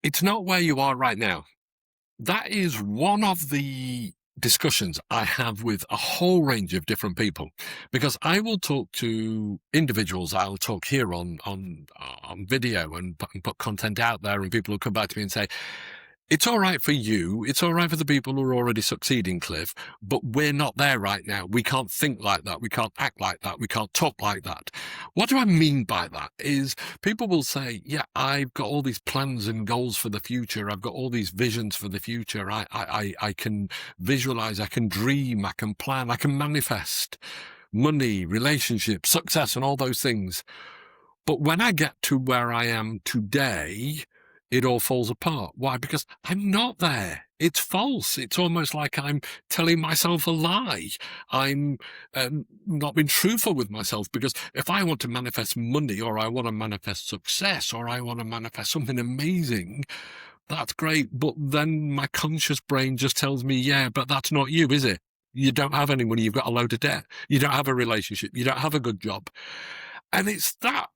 It's not where you are right now. That is one of the discussions I have with a whole range of different people, because I will talk to individuals. I'll talk here on video and put content out there, and people will come back to me and say, it's all right for you. It's all right for the people who are already succeeding, Cliff, but we're not there right now. We can't think like that. We can't act like that. We can't talk like that. What do I mean by that is people will say, yeah, I've got all these plans and goals for the future. I've got all these visions for the future. I can visualize, I can dream, I can plan, I can manifest money, relationships, success, and all those things. But when I get to where I am today, it all falls apart. Why? Because I'm not there. It's false. It's almost like I'm telling myself a lie. I'm not being truthful with myself, because if I want to manifest money, or I want to manifest success, or I want to manifest something amazing, that's great. But then my conscious brain just tells me, yeah, but that's not you, is it? You don't have any money. You've got a load of debt. You don't have a relationship. You don't have a good job. And it's that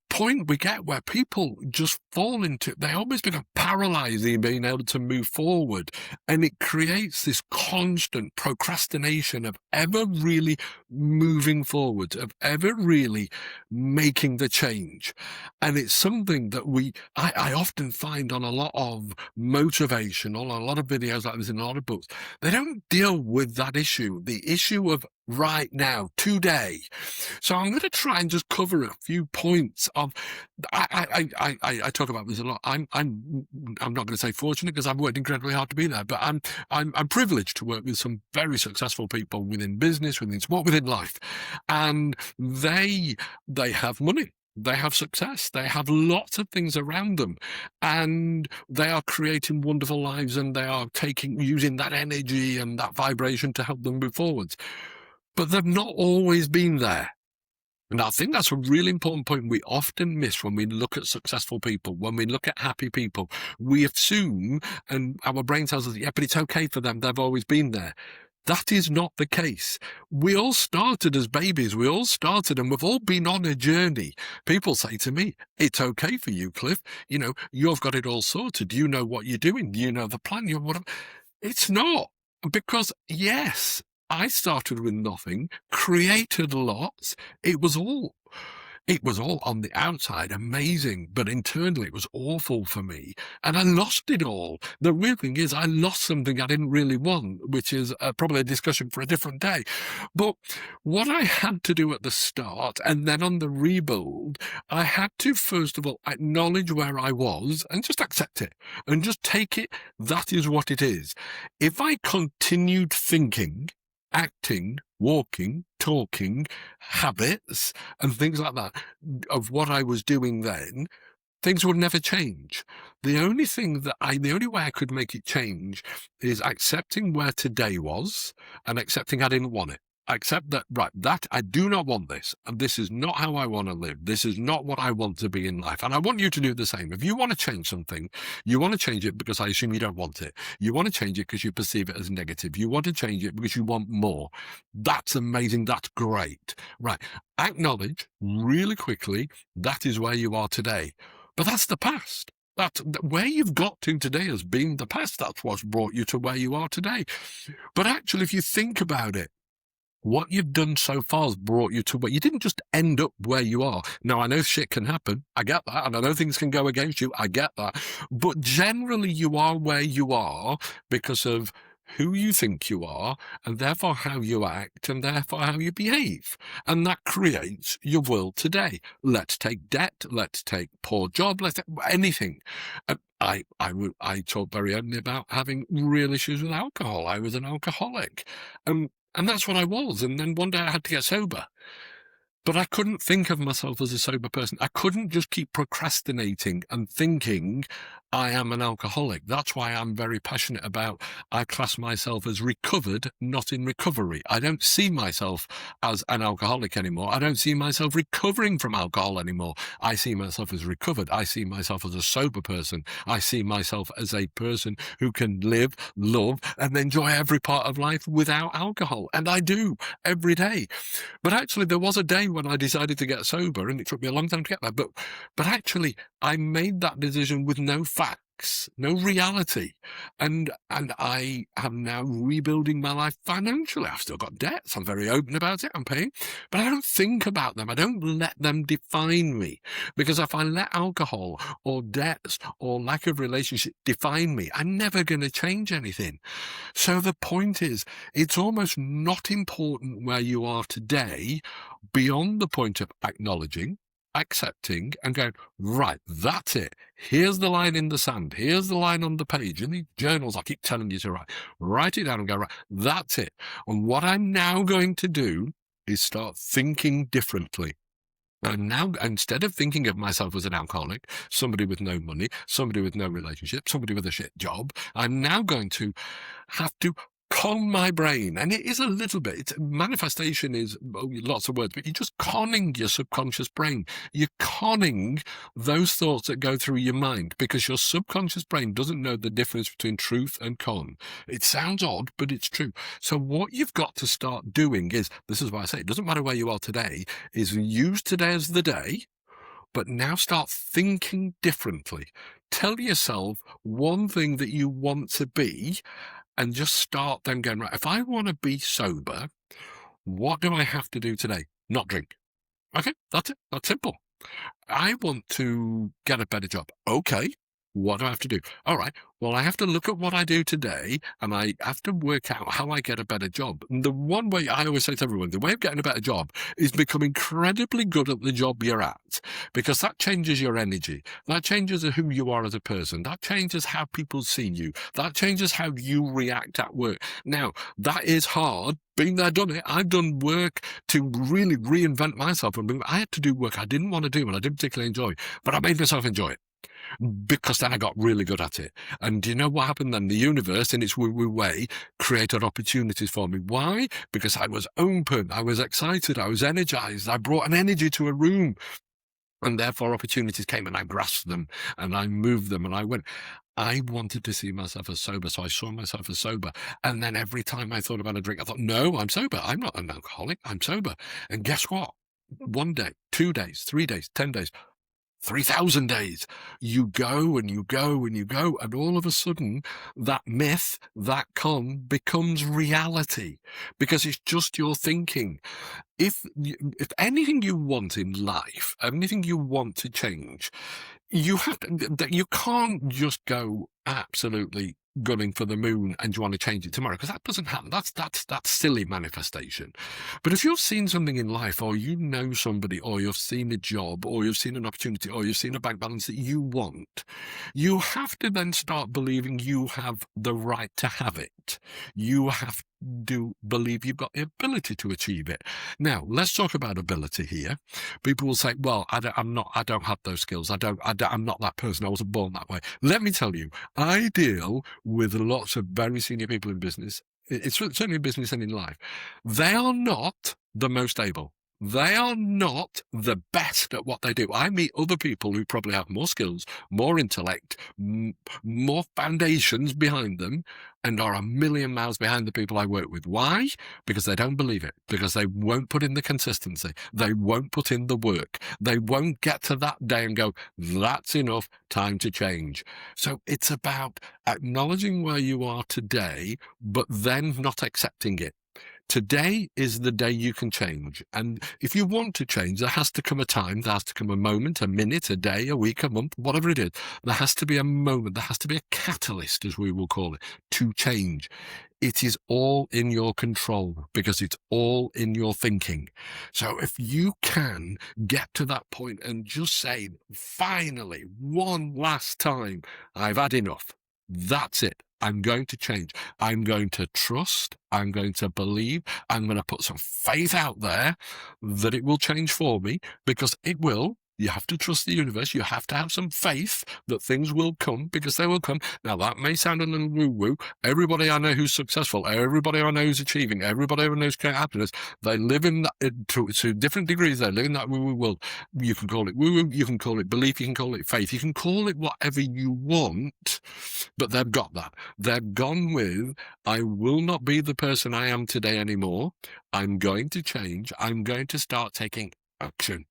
point we get where people just fall into, they almost become paralyzed in being able to move forward. And it creates this constant procrastination of ever really moving forward, of ever really making the change. And it's something that I often find on a lot of motivation, on a lot of videos like this, in a lot of books, they don't deal with that issue, the issue of right now, today. So I'm going to try and just cover a few points of. I talk about this a lot. I'm not going to say fortunate, because I've worked incredibly hard to be there, but I'm privileged to work with some very successful people within business, within sport, within life, and they have money. They have success. They have lots of things around them, and they are creating wonderful lives, and they are using that energy and that vibration to help them move forwards. But they've not always been there. And I think that's a really important point we often miss when we look at successful people, when we look at happy people. We assume, and our brain tells us, yeah, but it's okay for them. They've always been there. That is not the case. We all started as babies. We all started, and we've all been on a journey. People say to me, it's okay for you, Cliff. You've got it all sorted. You know what you're doing. You know the plan. It's not. Because, yes, I started with nothing, created lots. It was all on the outside amazing, but internally it was awful for me. And I lost it all. The real thing is I lost something I didn't really want, which is probably a discussion for a different day. But what I had to do at the start, and then on the rebuild, I had to first of all acknowledge where I was and just accept it and just take it. That is what it is. If I continued thinking, acting, walking, talking, habits, and things like that of what I was doing then, things would never change. The only way I could make it change is accepting where today was and accepting I didn't want it. Accept that, right, that I do not want this, and this is not how I want to live. This is not what I want to be in life. And I want you to do the same. If you want to change something, you want to change it because I assume you don't want it. You want to change it because you perceive it as negative. You want to change it because you want more. That's amazing. That's great. Right. Acknowledge really quickly that is where you are today. But that's the past. Where you've got to today has been the past. That's what's brought you to where you are today. But actually, if you think about it, what you've done so far has brought you to where you didn't just end up where you are. Now, I know shit can happen. I get that. And I know things can go against you. I get that. But generally, you are where you are because of who you think you are, and therefore how you act, and therefore how you behave. And that creates your world today. Let's take debt. Let's take poor job. Let's take anything. I talked very openly about having real issues with alcohol. I was an alcoholic. And that's what I was. And then one day I had to get sober. But I couldn't think of myself as a sober person. I couldn't just keep procrastinating and thinking I am an alcoholic. That's why I'm very passionate about, I class myself as recovered, not in recovery. I don't see myself as an alcoholic anymore. I don't see myself recovering from alcohol anymore. I see myself as recovered. I see myself as a sober person. I see myself as a person who can live, love, and enjoy every part of life without alcohol. And I do every day. But actually, there was a day when I decided to get sober, and it took me a long time to get there. But actually, I made that decision with no facts. facts, no reality. And I am now rebuilding my life financially. I've still got debts. I'm very open about it. I'm paying, but I don't think about them. I don't let them define me, because if I let alcohol or debts or lack of relationship define me, I'm never going to change anything. So the point is, it's almost not important where you are today beyond the point of acknowledging, accepting, and going, right, that's it. Here's the line in the sand. Here's the line on the page. In the journals, I keep telling you to write it down and go, right, that's it. And what I'm now going to do is start thinking differently. And now, instead of thinking of myself as an alcoholic, somebody with no money, somebody with no relationship, somebody with a shit job, I'm now going to have to con my brain. And it is a little bit, manifestation is lots of words, but you're just conning your subconscious brain. You're conning those thoughts that go through your mind, because your subconscious brain doesn't know the difference between truth and con. It sounds odd, but it's true. So what you've got to start doing is, this is why I say it doesn't matter where you are today, is use today as the day, but now start thinking differently. Tell yourself one thing that you want to be, and just start then going, right, if I want to be sober, what do I have to do today? Not drink. Okay, that's it. That's simple. I want to get a better job. Okay, what do I have to do? All right, well, I have to look at what I do today, and I have to work out how I get a better job. And the one way I always say to everyone, the way of getting a better job is become incredibly good at the job you're at, because that changes your energy. That changes who you are as a person. That changes how people see you. That changes how you react at work. Now, that is hard. Been there, done it. I've done work to really reinvent myself. I had to do work I didn't want to do and I didn't particularly enjoy, but I made myself enjoy it, because then I got really good at it. And do you know what happened then? The universe, in its woo-woo way, created opportunities for me. Why? Because I was open, I was excited, I was energized, I brought an energy to a room. And therefore opportunities came, and I grasped them and I moved them and I went. I wanted to see myself as sober, so I saw myself as sober. And then every time I thought about a drink, I thought, no, I'm sober. I'm not an alcoholic. I'm sober. And guess what? 1 day, 2 days, 3 days, 10 days, 3,000 days. You go and you go and you go, and all of a sudden that myth, that con becomes reality, because it's just your thinking. If anything you want in life, anything you want to change, you have to, you can't just go absolutely gunning for the moon and you want to change it tomorrow, because that doesn't happen. That's silly manifestation. But if you've seen something in life, or you know somebody, or you've seen a job, or you've seen an opportunity, or you've seen a bank balance that you want, you have to then start believing you have the right to have it. You have to believe you've got the ability to achieve it. Now, let's talk about ability here. People will say, well, I don't have those skills. I'm not that person. I wasn't born that way. Let me tell you, I deal with lots of very senior people in business. It's certainly in business and in life. They are not the most able. They are not the best at what they do. I meet other people who probably have more skills, more intellect, more foundations behind them, and are a million miles behind the people I work with. Why? Because they don't believe it. Because they won't put in the consistency. They won't put in the work. They won't get to that day and go, that's enough, time to change. So it's about acknowledging where you are today, but then not accepting it. Today is the day you can change. And if you want to change, there has to come a time, there has to come a moment, a minute, a day, a week, a month, whatever it is. There has to be a moment, there has to be a catalyst, as we will call it, to change. It is all in your control, because it's all in your thinking. So if you can get to that point and just say, finally, one last time, I've had enough. That's it. I'm going to change. I'm going to trust. I'm going to believe. I'm going to put some faith out there that it will change for me, because it will. You have to trust the universe. You have to have some faith that things will come, because they will come. Now, that may sound a little woo-woo. Everybody I know who's successful, everybody I know who's achieving, everybody I know who's creating happiness, they live in that, to different degrees, they live in that woo-woo world. You can call it woo-woo, you can call it belief, you can call it faith, you can call it whatever you want, but they've got that. They've gone with, I will not be the person I am today anymore. I'm going to change. I'm going to start taking action.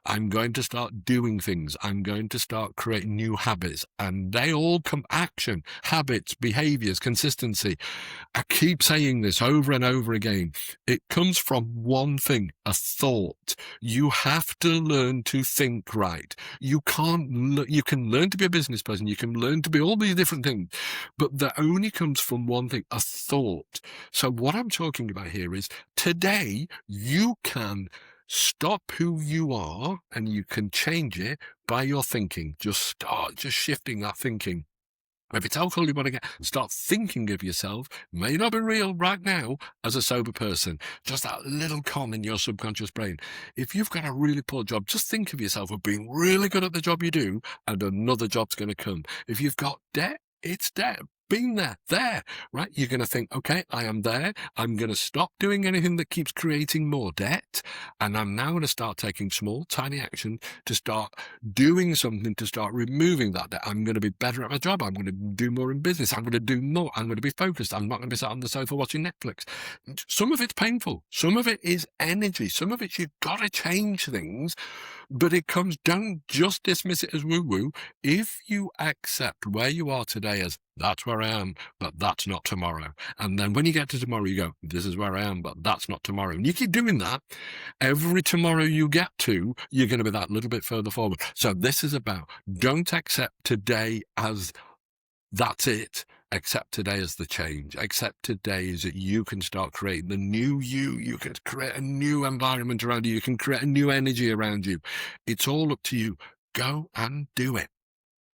I'm going to start doing things. I'm going to start creating new habits. And they all come action, habits, behaviors, consistency. I keep saying this over and over again. It comes from one thing, a thought. You have to learn to think right. You you can learn to be a business person. You can learn to be all these different things, but that only comes from one thing, a thought. So what I'm talking about here is today you can stop who you are and you can change it by your thinking. Just shifting that thinking. If it's alcohol you want to get, start thinking of yourself, may not be real right now, as a sober person. Just that little con in your subconscious brain. If you've got a really poor job, just think of yourself as being really good at the job you do, and another job's going to come. If you've got debt, it's debt. Been there, right? You're going to think, okay, I am there. I'm going to stop doing anything that keeps creating more debt. And I'm now going to start taking small, tiny action to start doing something to start removing that debt. I'm going to be better at my job. I'm going to do more in business. I'm going to do more. I'm going to be focused. I'm not going to be sat on the sofa watching Netflix. Some of it's painful. Some of it is energy. Some of it, you've got to change things, but don't just dismiss it as woo-woo. If you accept where you are today as that's where I am, but that's not tomorrow. And then when you get to tomorrow, you go, this is where I am, but that's not tomorrow. And you keep doing that. Every tomorrow you get to, you're going to be that little bit further forward. So this is about, don't accept today as that's it. Accept today as the change. Accept today is that you can start creating the new you. You can create a new environment around you. You can create a new energy around you. It's all up to you. Go and do it.